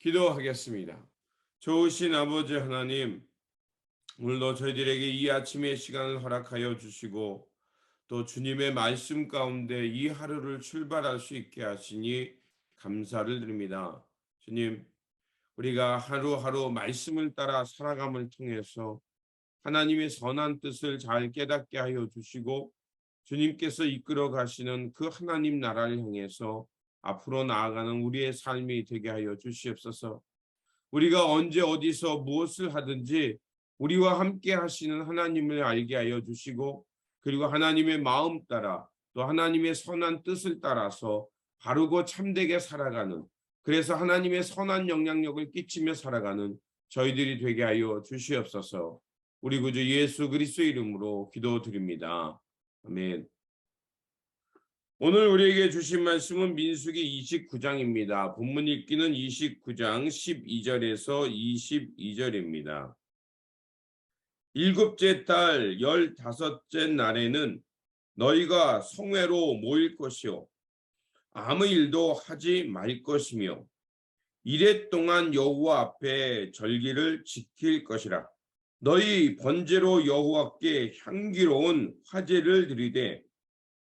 기도하겠습니다. 좋으신 아버지 하나님, 오늘도 저희들에게 이 아침의 시간을 허락하여 주시고 또 주님의 말씀 가운데 이 하루를 출발할 수 있게 하시니 감사를 드립니다. 주님, 우리가 하루하루 말씀을 따라 살아감을 통해서 하나님의 선한 뜻을 잘 깨닫게 하여 주시고 주님께서 이끌어 가시는 그 하나님 나라를 향해서 앞으로 나아가는 우리의 삶이 되게 하여 주시옵소서. 우리가 언제 어디서 무엇을 하든지 우리와 함께 하시는 하나님을 알게 하여 주시고 그리고 하나님의 마음 따라 또 하나님의 선한 뜻을 따라서 바르고 참되게 살아가는, 그래서 하나님의 선한 영향력을 끼치며 살아가는 저희들이 되게 하여 주시옵소서. 우리 구주 예수 그리스도의 이름으로 기도드립니다. 아멘. 오늘 우리에게 주신 말씀은 민수기 29장입니다. 본문 읽기는 29장 12절에서 22절입니다. 일곱째 달 15째 날에는 너희가 성회로 모일 것이요 아무 일도 하지 말 것이며 이래 동안 여호와 앞에 절기를 지킬 것이라. 너희 번제로 여호와께 향기로운 화제를 드리되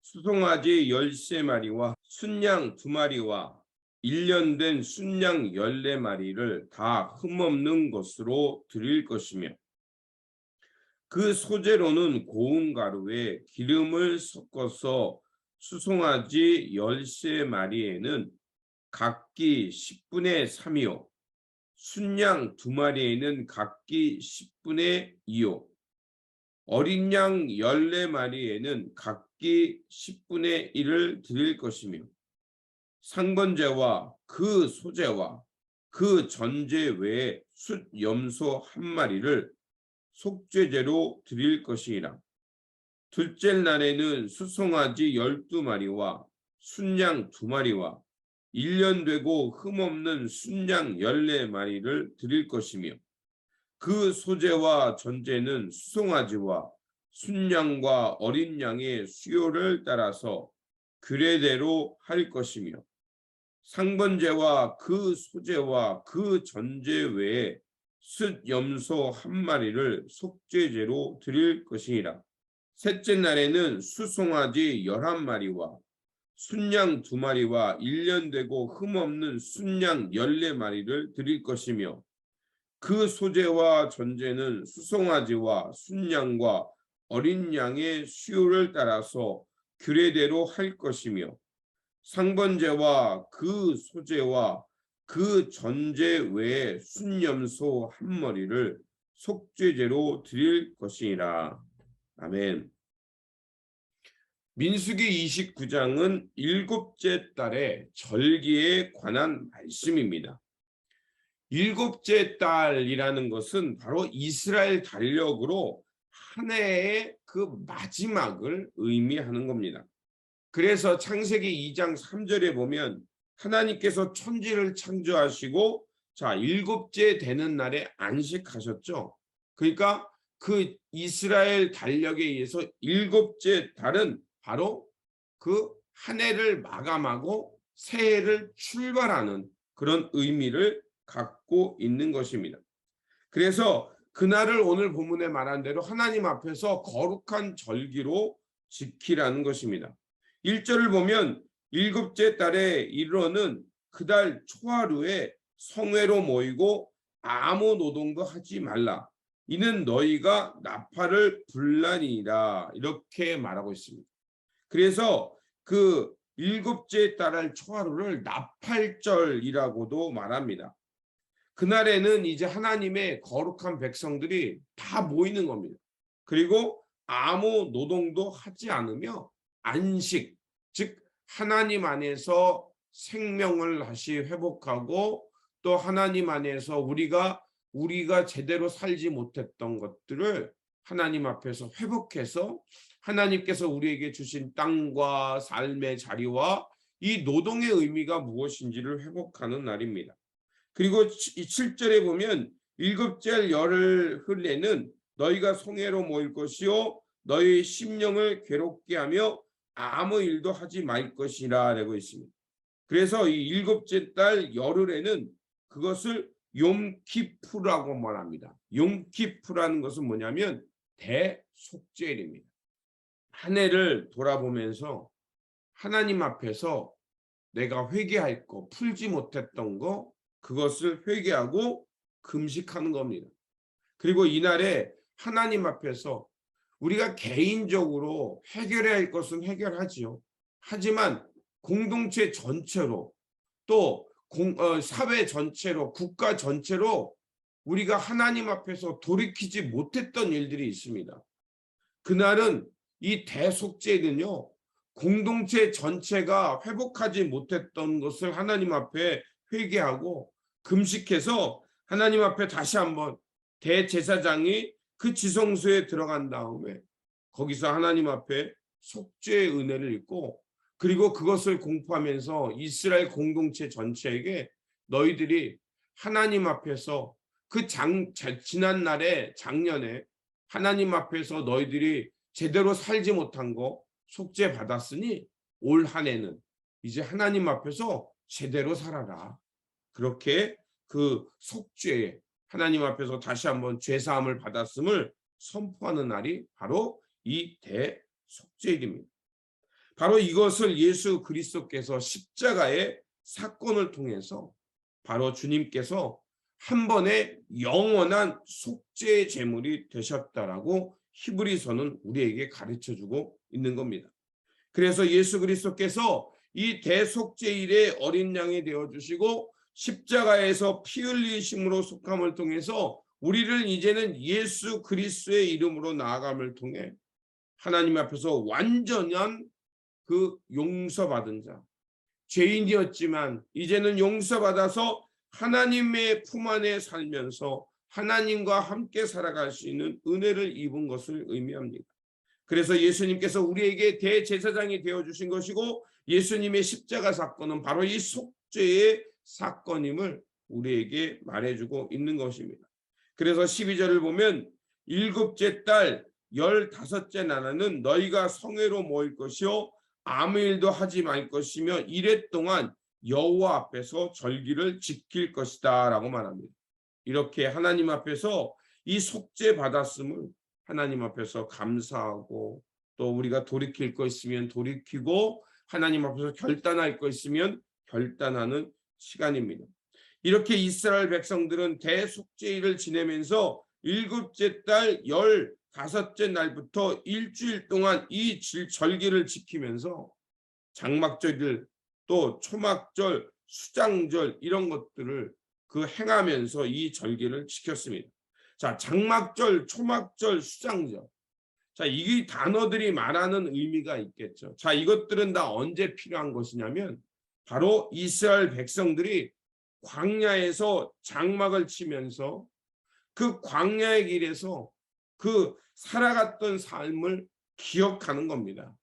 수송아지 13마리와 순양 2마리와 1년 된 순양 14마리를 다 흠없는 것으로 드릴 것이며 그 소재로는 고운 가루에 기름을 섞어서 수송아지 13마리에는 각기 10분의 3이요 순양 2마리에는 각기 10분의 2요 어린 양 14마리에는 각기 10분의 1을 드릴 것이며 상번제와 그 소제와 그 전제 외에 숫 염소 1마리를 속죄제로 드릴 것이니라. 둘째 날에는 수송아지 12마리와 순양 2마리와 1년 되고 흠없는 순양 14마리를 드릴 것이며 그 소제와 전제는 수송아지와 순양과 어린 양의 수요를 따라서 규례대로 할 것이며 상번제와 그 소제와 그 전제 외에 숫 염소 1마리를 속죄제로 드릴 것이니라. 셋째 날에는 수송아지 11마리와 순양 2마리와 1년 되고 흠없는 순양 14마리를 드릴 것이며 그 소제와 전제는 수송아지와 순양과 어린 양의 수요를 따라서 규례대로 할 것이며 상번제와 그 소제와 그 전제 외에 순염소 1마리를 속죄제로 드릴 것이니라. 아멘. 민수기 29장은 일곱째 달의 절기에 관한 말씀입니다. 일곱째 달이라는 것은 바로 이스라엘 달력으로 한 해의 그 마지막을 의미하는 겁니다. 그래서 창세기 2장 3절에 보면 하나님께서 천지를 창조하시고 자 일곱째 되는 날에 안식하셨죠. 그러니까 그 이스라엘 달력에 의해서 일곱째 달은 바로 그 한 해를 마감하고 새 해를 출발하는 그런 의미를 갖고 있는 것입니다. 그래서 그날을 오늘 본문에 말한 대로 하나님 앞에서 거룩한 절기로 지키라는 것입니다. 1절을 보면 일곱째 달에 이르러는 그달 초하루에 성회로 모이고 아무 노동도 하지 말라. 이는 너희가 나팔을 불라니라. 이렇게 말하고 있습니다. 그래서 그 일곱째 달의 초하루를 나팔절이라고도 말합니다. 그날에는 이제 하나님의 거룩한 백성들이 다 모이는 겁니다. 그리고 아무 노동도 하지 않으며 안식, 즉 하나님 안에서 생명을 다시 회복하고 또 하나님 안에서 우리가 제대로 살지 못했던 것들을 하나님 앞에서 회복해서 하나님께서 우리에게 주신 땅과 삶의 자리와 이 노동의 의미가 무엇인지를 회복하는 날입니다. 그리고 7절에 보면 일곱째 열흘 흘레는 너희가 성회로 모일 것이요 너희 심령을 괴롭게 하며 아무 일도 하지 말 것이라 라고 있습니다. 그래서 이 일곱째 달 열흘에는 그것을 욤키푸라고 말합니다. 욤키푸라는 것은 뭐냐면 대속죄일입니다. 한 해를 돌아보면서 하나님 앞에서 내가 회개할 거, 풀지 못했던 거, 그것을 회개하고 금식하는 겁니다. 그리고 이날에 하나님 앞에서 우리가 개인적으로 해결해야 할 것은 해결하지요. 하지만 공동체 전체로 또 사회 전체로 국가 전체로 우리가 하나님 앞에서 돌이키지 못했던 일들이 있습니다. 그날은 이 대속죄는요, 공동체 전체가 회복하지 못했던 것을 하나님 앞에 회개하고 금식해서 하나님 앞에 다시 한번 대제사장이 그 지성소에 들어간 다음에 거기서 하나님 앞에 속죄의 은혜를 입고, 그리고 그것을 공포하면서 이스라엘 공동체 전체에게 너희들이 하나님 앞에서 지난 날에 작년에 하나님 앞에서 너희들이 제대로 살지 못한 거 속죄 받았으니 올 한 해는 이제 하나님 앞에서 제대로 살아라. 그렇게 그 속죄에 하나님 앞에서 다시 한번 죄 사함을 받았음을 선포하는 날이 바로 이 대속죄일입니다. 바로 이것을 예수 그리스도께서 십자가의 사건을 통해서 바로 주님께서 한 번의 영원한 속죄의 제물이 되셨다라고 히브리서는 우리에게 가르쳐주고 있는 겁니다. 그래서 예수 그리스도께서 이 대속죄일의 어린 양이 되어주시고 십자가에서 피 흘리심으로 속함을 통해서 우리를 이제는 예수 그리스도의 이름으로 나아감을 통해 하나님 앞에서 완전한 그 용서받은 자, 죄인이었지만 이제는 용서받아서 하나님의 품 안에 살면서 하나님과 함께 살아갈 수 있는 은혜를 입은 것을 의미합니다. 그래서 예수님께서 우리에게 대제사장이 되어주신 것이고 예수님의 십자가 사건은 바로 이 속죄의 사건임을 우리에게 말해주고 있는 것입니다. 그래서 12절을 보면 일곱째 달 15째 나라는 너희가 성회로 모일 것이요 아무 일도 하지 말 것이며 이래 동안 여호와 앞에서 절기를 지킬 것이다 라고 말합니다. 이렇게 하나님 앞에서 이 속죄 받았음을 하나님 앞에서 감사하고 또 우리가 돌이킬 거 있으면 돌이키고 하나님 앞에서 결단할 거 있으면 결단하는 시간입니다. 이렇게 이스라엘 백성들은 대속죄일을 지내면서 일곱째 달 15째 날부터 일주일 동안 이 절기를 지키면서 장막절 또 초막절, 수장절 이런 것들을 행하면서 이 절기를 지켰습니다. 자, 장막절, 초막절, 수장절. 자, 이 단어들이 말하는 의미가 있겠죠. 자, 이것들은 다 언제 필요한 것이냐면 바로 이스라엘 백성들이 광야에서 장막을 치면서 그 광야의 길에서 그 살아갔던 삶을 기억하는 겁니다.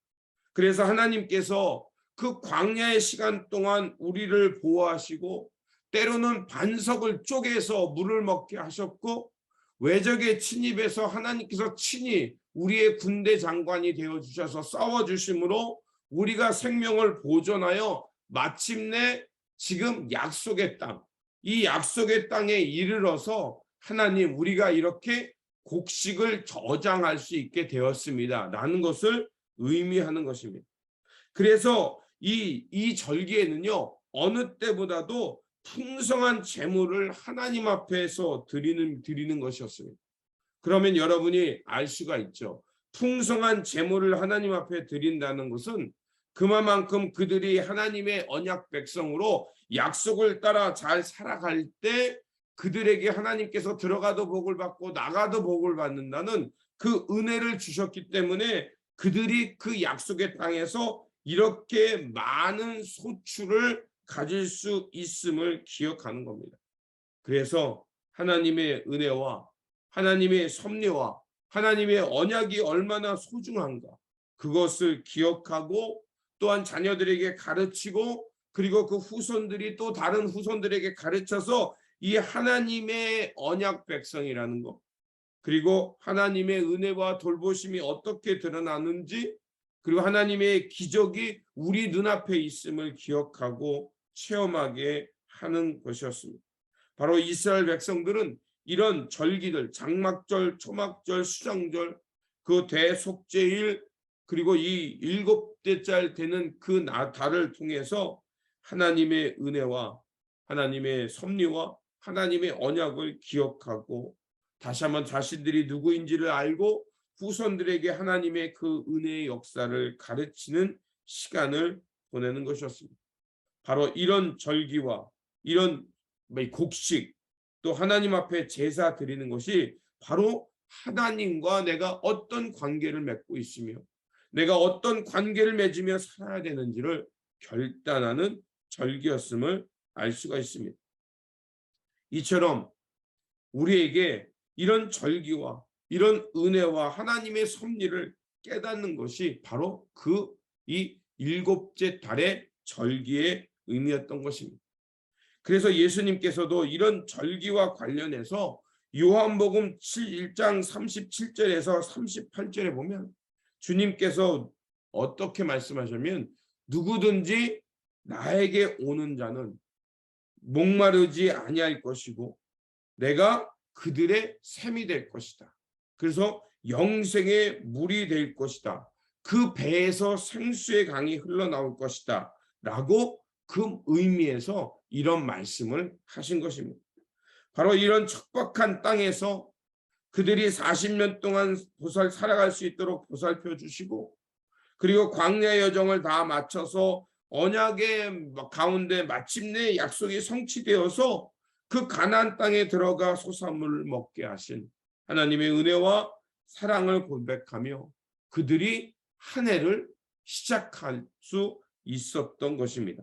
그래서 하나님께서 그 광야의 시간 동안 우리를 보호하시고 때로는 반석을 쪼개서 물을 먹게 하셨고 외적의 침입에서 하나님께서 친히 우리의 군대 장관이 되어주셔서 싸워주심으로 우리가 생명을 보존하여 마침내 지금 약속의 땅, 이 약속의 땅에 이르러서 하나님 우리가 이렇게 곡식을 저장할 수 있게 되었습니다 라는 것을 의미하는 것입니다. 그래서 이 절기에는요 어느 때보다도 풍성한 제물을 하나님 앞에서 드리는 것이었습니다. 그러면 여러분이 알 수가 있죠. 풍성한 제물을 하나님 앞에 드린다는 것은 그만큼 그들이 하나님의 언약 백성으로 약속을 따라 잘 살아갈 때 그들에게 하나님께서 들어가도 복을 받고 나가도 복을 받는다는 그 은혜를 주셨기 때문에 그들이 그 약속의 땅에서 이렇게 많은 소출을 가질 수 있음을 기억하는 겁니다. 그래서 하나님의 은혜와 하나님의 섭리와 하나님의 언약이 얼마나 소중한가 그것을 기억하고 또한 자녀들에게 가르치고 그리고 그 후손들이 또 다른 후손들에게 가르쳐서 이 하나님의 언약 백성이라는 것 그리고 하나님의 은혜와 돌보심이 어떻게 드러나는지 그리고 하나님의 기적이 우리 눈앞에 있음을 기억하고 체험하게 하는 것이었습니다. 바로 이스라엘 백성들은 이런 절기들, 장막절, 초막절, 수장절, 그 대속죄일, 그리고 이 7대째 되는 그 달을 통해서 하나님의 은혜와 하나님의 섭리와 하나님의 언약을 기억하고 다시 한번 자신들이 누구인지를 알고 후손들에게 하나님의 그 은혜의 역사를 가르치는 시간을 보내는 것이었습니다. 바로 이런 절기와 이런 곡식, 또 하나님 앞에 제사 드리는 것이 바로 하나님과 내가 어떤 관계를 맺고 있으며 내가 어떤 관계를 맺으며 살아야 되는지를 결단하는 절기였음을 알 수가 있습니다. 이처럼 우리에게 이런 절기와 이런 은혜와 하나님의 섭리를 깨닫는 것이 바로 이 7째 달의 절기의 의미였던 것입니다. 그래서 예수님께서도 이런 절기와 관련해서 요한복음 1장 37절에서 38절에 보면 주님께서 어떻게 말씀하셨냐면 누구든지 나에게 오는 자는 목마르지 아니할 것이고 내가 그들의 샘이 될 것이다. 그래서 영생의 물이 될 것이다. 그 배에서 생수의 강이 흘러나올 것이다. 라고 그 의미에서 이런 말씀을 하신 것입니다. 바로 이런 척박한 땅에서 그들이 40년 동안 살아갈 수 있도록 보살펴 주시고 그리고 광야의 여정을 다 마쳐서 언약의 가운데 마침내 약속이 성취되어서 그 가나안 땅에 들어가 소산물을 먹게 하신 하나님의 은혜와 사랑을 고백하며 그들이 한 해를 시작할 수 있었던 것입니다.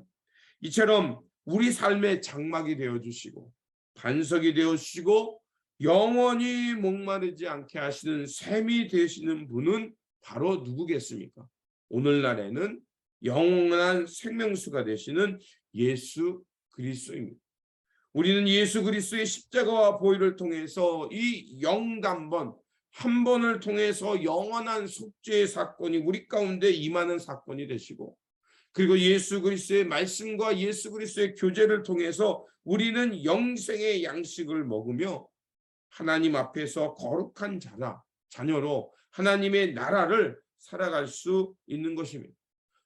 이처럼 우리 삶의 장막이 되어주시고 반석이 되어주시고 영원히 목마르지 않게 하시는 샘이 되시는 분은 바로 누구겠습니까? 오늘날에는 영원한 생명수가 되시는 예수 그리스도입니다. 우리는 예수 그리스도의 십자가와 보혈을 통해서 이 영단번 한 번을 통해서 영원한 속죄의 사건이 우리 가운데 임하는 사건이 되시고 그리고 예수 그리스도의 말씀과 예수 그리스도의 교제를 통해서 우리는 영생의 양식을 먹으며 하나님 앞에서 거룩한 자녀로 하나님의 나라를 살아갈 수 있는 것입니다.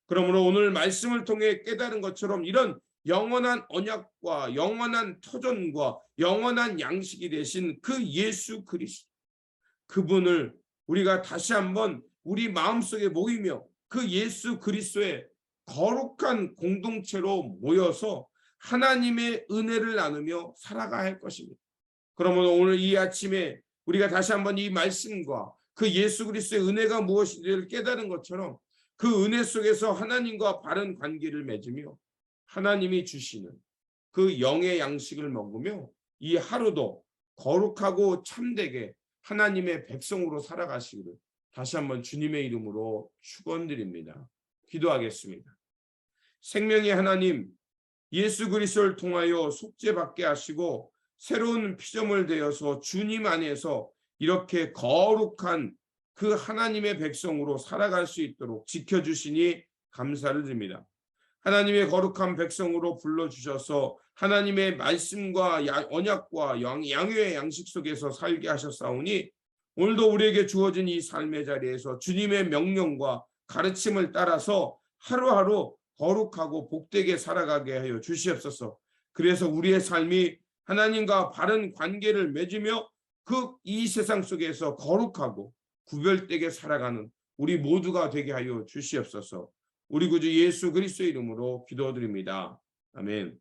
그러므로 오늘 말씀을 통해 깨달은 것처럼 이런 영원한 언약과 영원한 터전과 영원한 양식이 되신 그 예수 그리스도 그분을 우리가 다시 한번 우리 마음속에 모이며 그 예수 그리스도의 거룩한 공동체로 모여서 하나님의 은혜를 나누며 살아가야 할 것입니다. 그러므로 오늘 이 아침에 우리가 다시 한번 이 말씀과 그 예수 그리스도의 은혜가 무엇인지를 깨달은 것처럼 그 은혜 속에서 하나님과 바른 관계를 맺으며 하나님이 주시는 그 영의 양식을 먹으며 이 하루도 거룩하고 참되게 하나님의 백성으로 살아가시기를 다시 한번 주님의 이름으로 축원드립니다. 기도하겠습니다. 생명의 하나님, 예수 그리스도를 통하여 속죄받게 하시고 새로운 피조물 되어서 주님 안에서 이렇게 거룩한 그 하나님의 백성으로 살아갈 수 있도록 지켜주시니 감사를 드립니다. 하나님의 거룩한 백성으로 불러주셔서 하나님의 말씀과 언약과 양육의 양식 속에서 살게 하셨사오니 오늘도 우리에게 주어진 이 삶의 자리에서 주님의 명령과 가르침을 따라서 하루하루 거룩하고 복되게 살아가게 하여 주시옵소서. 그래서 우리의 삶이 하나님과 바른 관계를 맺으며 이 세상 속에서 거룩하고 구별되게 살아가는 우리 모두가 되게 하여 주시옵소서. 우리 구주 예수 그리스도의 이름으로 기도드립니다. 아멘.